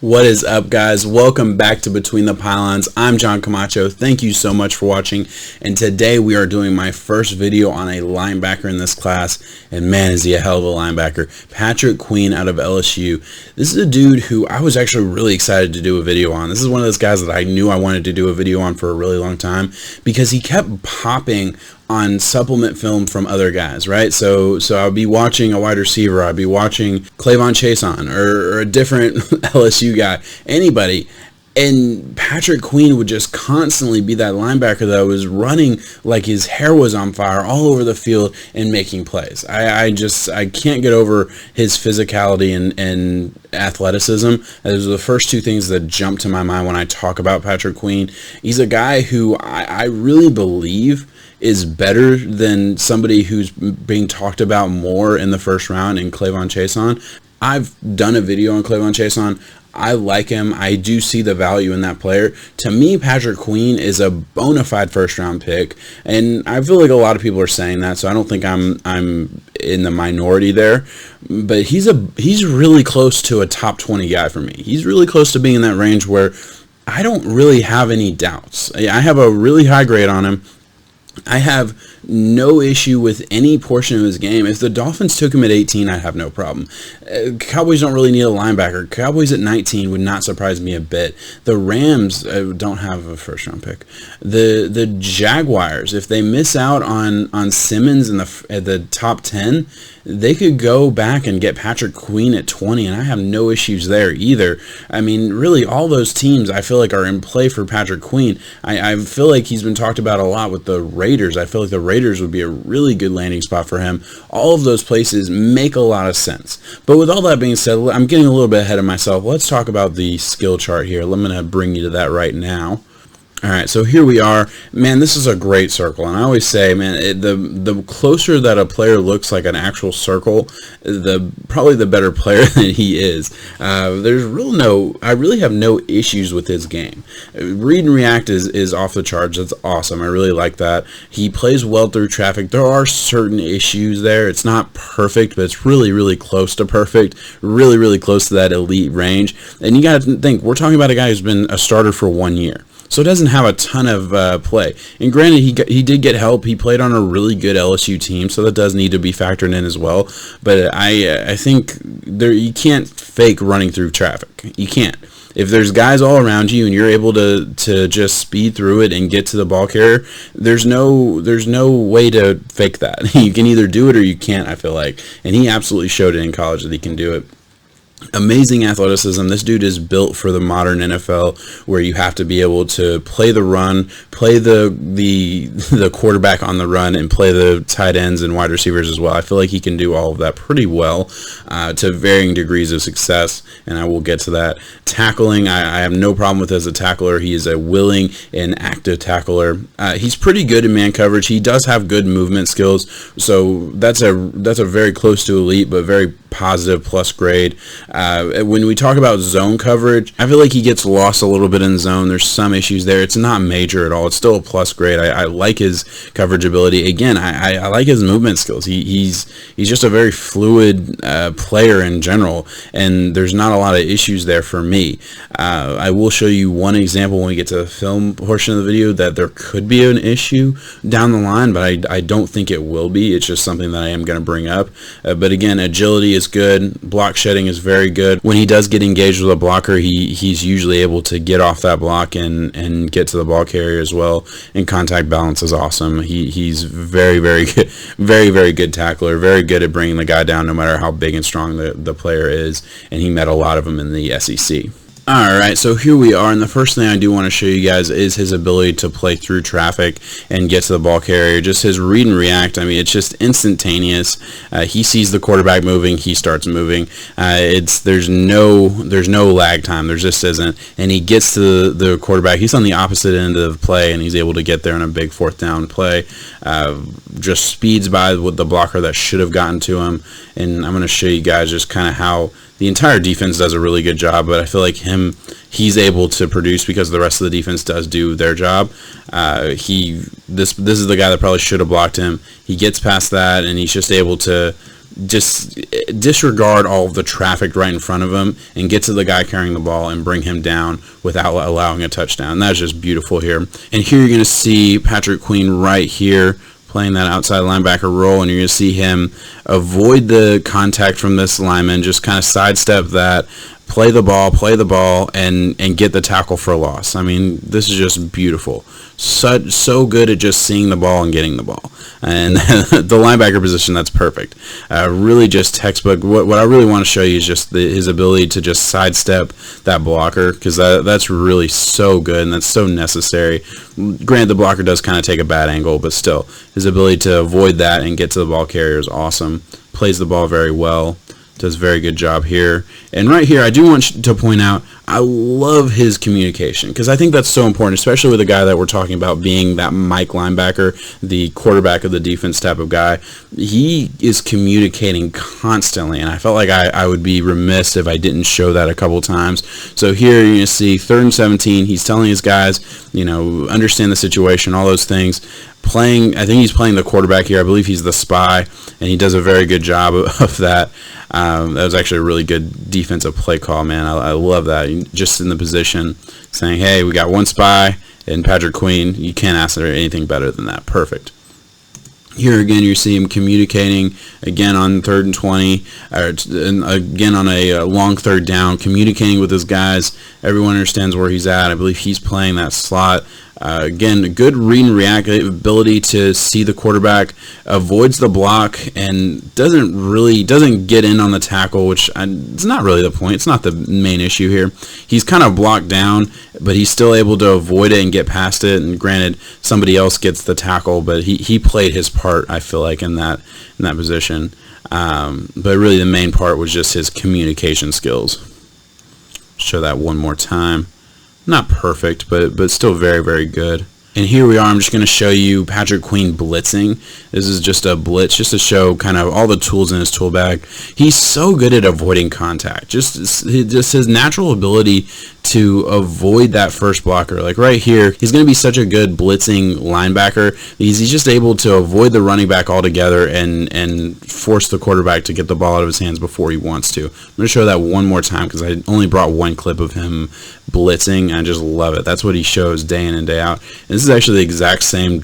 What is up, guys? Welcome back to Between the Pylons. I'm John Camacho. Thank you so much for watching. And today we are doing my first video on a linebacker in this class. And man, is he a hell of a linebacker. Patrick Queen out of LSU. This is a dude who I was actually really excited to do a video on. This is one of those guys that I knew I wanted to do a video on for a really long time because he kept popping on supplement film from other guys, right? So I'll be watching a wide receiver, I'll be watching Clavon Chason or a different LSU guy, anybody, and Patrick Queen would just constantly be that linebacker that was running like his hair was on fire all over the field and making plays. I can't get over his physicality and athleticism. Those are the first two things that jump to my mind when I talk about Patrick Queen. He's a guy who I really believe is better than somebody who's being talked about more in the first round in Clavon Chason. I've done a video on Clavon Chason. I like him. I do see the value in that player. To me, Patrick Queen is a bona fide first round pick, and I feel like a lot of people are saying that, so I don't think I'm in the minority there. But he's really close to a top 20 guy for me. He's really close to being in that range where I don't really have any doubts. I have a really high grade on him. I have no issue with any portion of his game. If the Dolphins took him at 18, I'd have no problem. Cowboys don't really need a linebacker. Cowboys at 19 would not surprise me a bit. The Rams don't have a first-round pick. The Jaguars, if they miss out on Simmons at the top 10, they could go back and get Patrick Queen at 20, and I have no issues there either. I mean, really, all those teams I feel like are in play for Patrick Queen. I feel like he's been talked about a lot with the Raiders. I feel like the Raiders would be a really good landing spot for him. All of those places make a lot of sense. But with all that being said, I'm getting a little bit ahead of myself. Let's talk about the skill chart here. I'm going to bring you to that right now. All right, so here we are. Man, this is a great circle, and I always say, man, the closer that a player looks like an actual circle, probably the better player that he is. I really have no issues with his game. Read and react is off the charts. That's awesome. I really like that. He plays well through traffic. There are certain issues there. It's not perfect, but it's really, really close to perfect. Really, really close to that elite range. And you got to think, we're talking about a guy who's been a starter for 1 year. So it doesn't have a ton of play. And granted, he did get help. He played on a really good LSU team, so that does need to be factored in as well. But I think you can't fake running through traffic. You can't. If there's guys all around you and you're able to just speed through it and get to the ball carrier, there's no way to fake that. You can either do it or you can't, I feel like. And he absolutely showed it in college that he can do it. Amazing athleticism. This dude is built for the modern NFL, where you have to be able to play the run, play the quarterback on the run, and play the tight ends and wide receivers as well. I feel like he can do all of that pretty well to varying degrees of success, and I will get to that. Tackling, I have no problem with as a tackler. He is a willing and active tackler. He's pretty good in man coverage. He does have good movement skills, so that's a very close to elite, but very positive plus grade. When we talk about zone coverage, I feel like he gets lost a little bit in zone. There's some issues there. It's not major at all. It's still a plus grade. I like his coverage ability. Again, I like his movement skills. He's just a very fluid player in general, and there's not a lot of issues there for me. I will show you one example when we get to the film portion of the video that there could be an issue down the line, but I don't think it will be. It's just something that I am going to bring up. But again, agility is good. Block shedding is very good. When he does get engaged with a blocker, he's usually able to get off that block and get to the ball carrier as well. And contact balance is awesome. He's very, very good, very, very good tackler. Very good at bringing the guy down no matter how big and strong the player is. And he met a lot of them in the SEC. Alright, so here we are, and the first thing I do want to show you guys is his ability to play through traffic and get to the ball carrier. Just his read and react, I mean, it's just instantaneous. He sees the quarterback moving, he starts moving. There's no lag time, there just isn't. And he gets to the quarterback, he's on the opposite end of the play, and he's able to get there in a big fourth down play. Just speeds by with the blocker that should have gotten to him. And I'm going to show you guys just kind of how the entire defense does a really good job, but I feel like he's able to produce because the rest of the defense does do their job. This is the guy that probably should have blocked him. He gets past that, and he's just able to just disregard all of the traffic right in front of him and get to the guy carrying the ball and bring him down without allowing a touchdown. That's just beautiful here. And here you're going to see Patrick Queen right here playing that outside linebacker role, and you're going to see him avoid the contact from this lineman, just kind of sidestep that, play the ball, and get the tackle for a loss. I mean, this is just beautiful. So good at just seeing the ball and getting the ball. And the linebacker position, that's perfect. Really just textbook. What I really want to show you is just his ability to just sidestep that blocker, because that's really so good and that's so necessary. Granted, the blocker does kind of take a bad angle, but still, his ability to avoid that and get to the ball carrier is awesome. Plays the ball very well. Does a very good job here. And right here, I do want to point out, I love his communication, because I think that's so important, especially with a guy that we're talking about being that Mike linebacker, the quarterback of the defense type of guy. He is communicating constantly, and I felt like I would be remiss if I didn't show that a couple times. So here you're going to see 3rd and 17. He's telling his guys, understand the situation, all those things. I think he's playing the quarterback here. I believe he's the spy, and he does a very good job of that. That was actually a really good defensive play call, man. I love that. Just in the position, saying, hey, we got one spy and Patrick Queen. You can't ask for anything better than that. Perfect. Here again, you see him communicating again on 3rd and 20, and again on a long 3rd down, communicating with his guys. Everyone understands where he's at. I believe he's playing that slot. Again, a good read and react ability to see the quarterback, avoids the block, and doesn't get in on the tackle, which it's not really the point. It's not the main issue here. He's kind of blocked down, but he's still able to avoid it and get past it. And granted, somebody else gets the tackle, but he played his part, I feel like, in that position. But really, the main part was just his communication skills. Show that one more time. Not perfect, but still very, very good. And here we are. I'm just going to show you Patrick Queen blitzing. This is just a blitz, just to show kind of all the tools in his tool bag. He's so good at avoiding contact. Just his natural ability to avoid that first blocker. Like right here, he's going to be such a good blitzing linebacker. He's just able to avoid the running back altogether and force the quarterback to get the ball out of his hands before he wants to. I'm going to show that one more time because I only brought one clip of him blitzing, and I just love it. That's what he shows day in and day out. And this is actually the exact same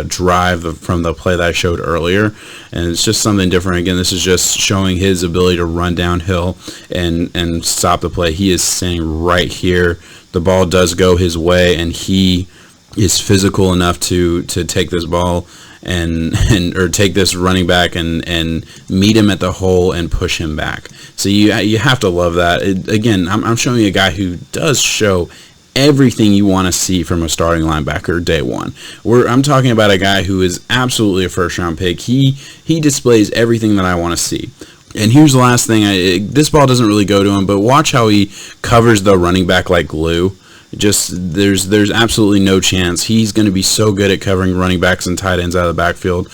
drive from the play that I showed earlier, and it's just something different. Again, this is just showing his ability to run downhill and stop the play. He is standing right here. The ball does go his way, and he is physical enough to take this ball or take this running back and meet him at the hole and push him back. So you have to love that. Again, I'm showing you a guy who does show everything you want to see from a starting linebacker day one. I'm talking about a guy who is absolutely a first-round pick. He displays everything that I want to see. And here's the last thing. This ball doesn't really go to him, but watch how he covers the running back like glue. There's absolutely no chance. He's going to be so good at covering running backs and tight ends out of the backfield.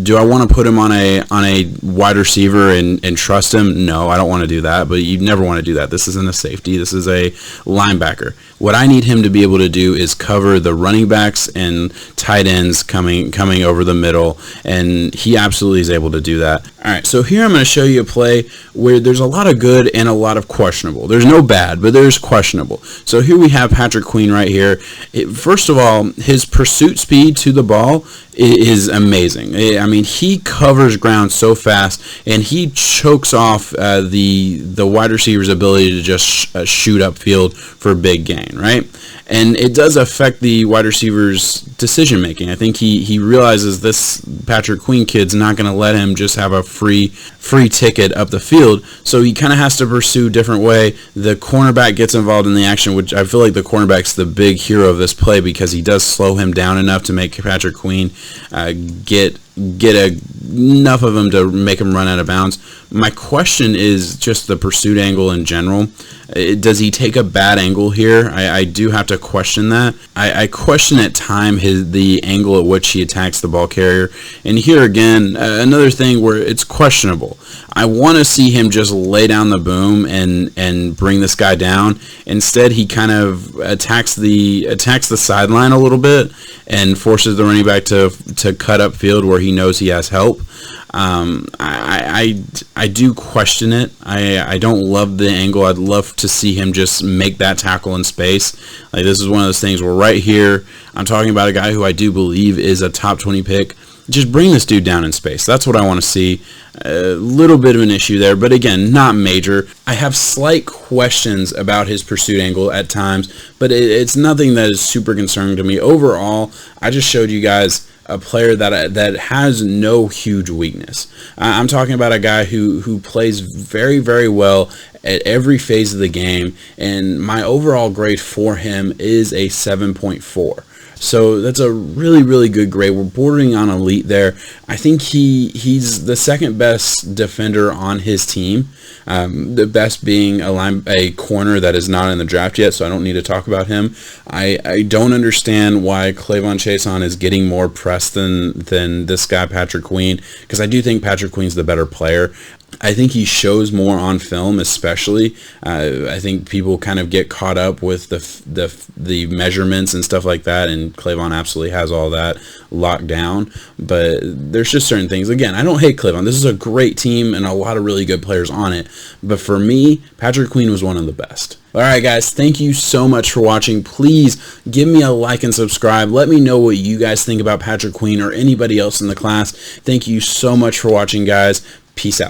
Do I want to put him on a wide receiver and trust him? No, I don't want to do that, but you never want to do that. This isn't a safety. This is a linebacker. What I need him to be able to do is cover the running backs and tight ends coming over the middle, and he absolutely is able to do that. All right, so here I'm going to show you a play where there's a lot of good and a lot of questionable. There's no bad, but there's questionable. So here we have Patrick Queen right here. First of all, his pursuit speed to the ball is amazing. I mean, he covers ground so fast, and he chokes off the wide receiver's ability to just shoot upfield for a big gain, right? And it does affect the wide receiver's decision making. I think he realizes this Patrick Queen kid's not going to let him just have a free ticket up the field, so he kind of has to pursue a different way. The cornerback gets involved in the action, which I feel like the cornerback's the big hero of this play because he does slow him down enough to make Patrick Queen get enough of him to make him run out of bounds. My question is just the pursuit angle in general. Does he take a bad angle here? I do have to question that. I question at time the angle at which he attacks the ball carrier. And here again, another thing where it's questionable. I want to see him just lay down the boom and bring this guy down. Instead, he kind of attacks the sideline a little bit and forces the running back to cut upfield where he knows he has help. I do question it. I don't love the angle. I'd love to see him just make that tackle in space. Like, this is one of those things where right here I'm talking about a guy who I do believe is a top 20 pick. Just bring this dude down in space. That's what I want to see. A little bit of an issue there, but again, not major. I have slight questions about his pursuit angle at times, but it's nothing that is super concerning to me. Overall, I just showed you guys a player that has no huge weakness. I'm talking about a guy who plays very, very well at every phase of the game, and my overall grade for him is a 7.4. So that's a really, really good grade. We're bordering on elite there. I think he's the second best defender on his team. The best being a corner that is not in the draft yet, so I don't need to talk about him. I don't understand why Clavon Chason is getting more press than this guy, Patrick Queen, because I do think Patrick Queen's the better player. I think he shows more on film, especially. I think people kind of get caught up with the measurements and stuff like that, and Clavon absolutely has all that locked down. But there's just certain things. Again, I don't hate Clavon. This is a great team and a lot of really good players on it. But for me, Patrick Queen was one of the best. Alright guys, thank you so much for watching. Please give me a like and subscribe. Let me know what you guys think about Patrick Queen or anybody else in the class. Thank you so much for watching, guys. Peace out.